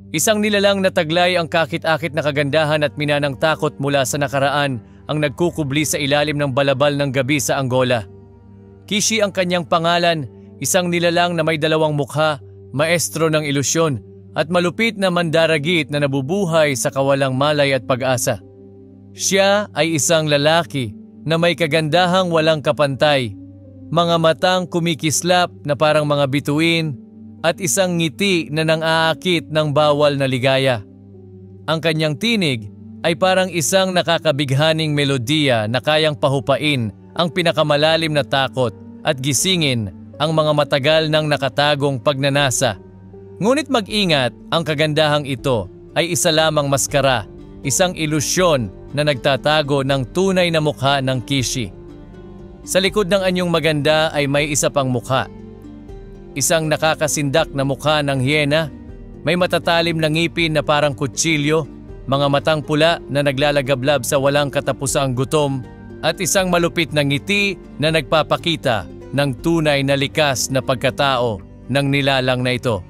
Isang nilalang na taglay ang kakit-akit na kagandahan at minanang takot mula sa nakaraan ang nagkukubli sa ilalim ng balabal ng gabi sa Angola. Kishi ang kanyang pangalan, isang nilalang na may dalawang mukha, maestro ng ilusyon at malupit na mandaragit na nabubuhay sa kawalang malay at pag-asa. Siya ay isang lalaki na may kagandahang walang kapantay, mga matang kumikislap na parang mga bituin at isang ngiti na nang-aakit ng bawal na ligaya. Ang kanyang tinig ay parang isang nakakabighaning melodiya na kayang pahupain ang pinakamalalim na takot at gisingin ang mga matagal nang nakatagong pagnanasa. Ngunit mag-ingat, ang kagandahang ito ay isa lamang maskara, isang ilusyon na nagtatago ng tunay na mukha ng Kishi. Sa likod ng anyong maganda ay may isa pang mukha. Isang nakakasindak na mukha ng hyena, may matatalim na ngipin na parang kutsilyo, mga matang pula na naglalagablab sa walang katapusang gutom, at isang malupit na ngiti na nagpapakita ng tunay na likas na pagkatao ng nilalang na ito.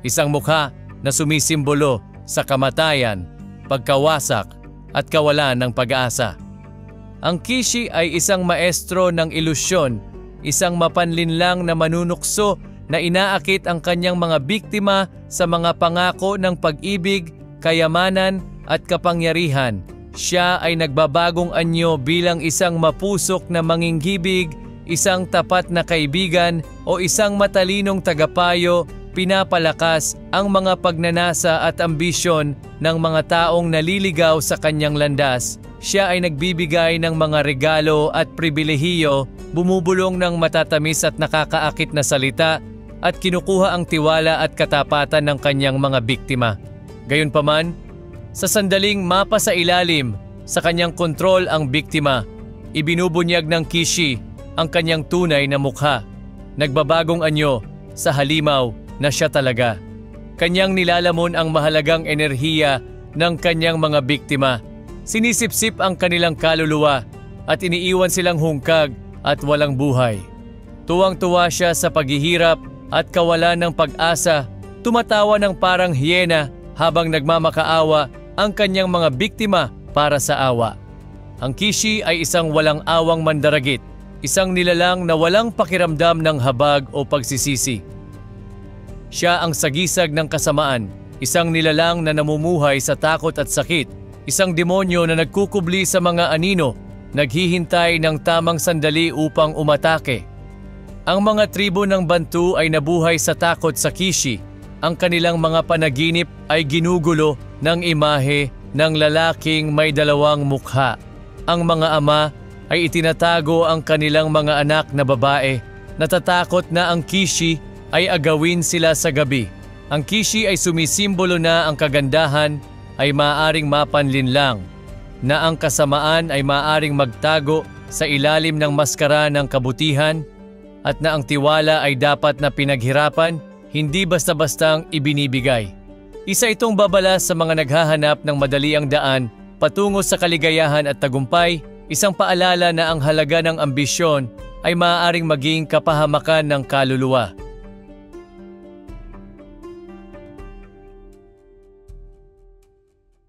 Isang mukha na sumisimbolo sa kamatayan, pagkawasak at kawalan ng pag-asa. Ang Kishi ay isang maestro ng ilusyon, isang mapanlinlang na manunukso na inaakit ang kanyang mga biktima sa mga pangako ng pag-ibig, kayamanan at kapangyarihan. Siya ay nagbabagong anyo bilang isang mapusok na manginggibig, isang tapat na kaibigan o isang matalinong tagapayo, pinapalakas ang mga pagnanasa at ambisyon ng mga taong naliligaw sa kanyang landas. Siya ay nagbibigay ng mga regalo at pribilehiyo, bumubulong ng matatamis at nakakaakit na salita, at kinukuha ang tiwala at katapatan ng kanyang mga biktima. Gayunpaman, sa sandaling mapa sa ilalim sa kanyang kontrol ang biktima, ibinubunyag ng Kishi ang kanyang tunay na mukha. Nagbabagong anyo sa halimaw na siya talaga. Kanyang nilalamon ang mahalagang enerhiya ng kanyang mga biktima. Sinisipsip ang kanilang kaluluwa at iniiwan silang hungkag at walang buhay. Tuwang-tuwa siya sa paghihirap at kawalan ng pag-asa, tumatawa ng parang hyena habang nagmamakaawa ang kanyang mga biktima para sa awa. Ang Kishi ay isang walang awang mandaragit, isang nilalang na walang pakiramdam ng habag o pagsisisi. Siya ang sagisag ng kasamaan, isang nilalang na namumuhay sa takot at sakit, isang demonyo na nagkukubli sa mga anino, naghihintay ng tamang sandali upang umatake. Ang mga tribo ng Bantu ay nabuhay sa takot sa Kishi. Ang kanilang mga panaginip ay ginugulo ng imahe ng lalaking may dalawang mukha. Ang mga ama ay itinatago ang kanilang mga anak na babae. Natatakot na ang Kishi ay agawin sila sa gabi. Ang Kishi ay sumisimbolo na ang kagandahan ay maaaring mapanlinlang, na ang kasamaan ay maaaring magtago sa ilalim ng maskara ng kabutihan, at na ang tiwala ay dapat na pinaghirapan, hindi basta-bastang ibinibigay. Isa itong babala sa mga naghahanap ng madaliang daan patungo sa kaligayahan at tagumpay, isang paalala na ang halaga ng ambisyon ay maaaring maging kapahamakan ng kaluluwa.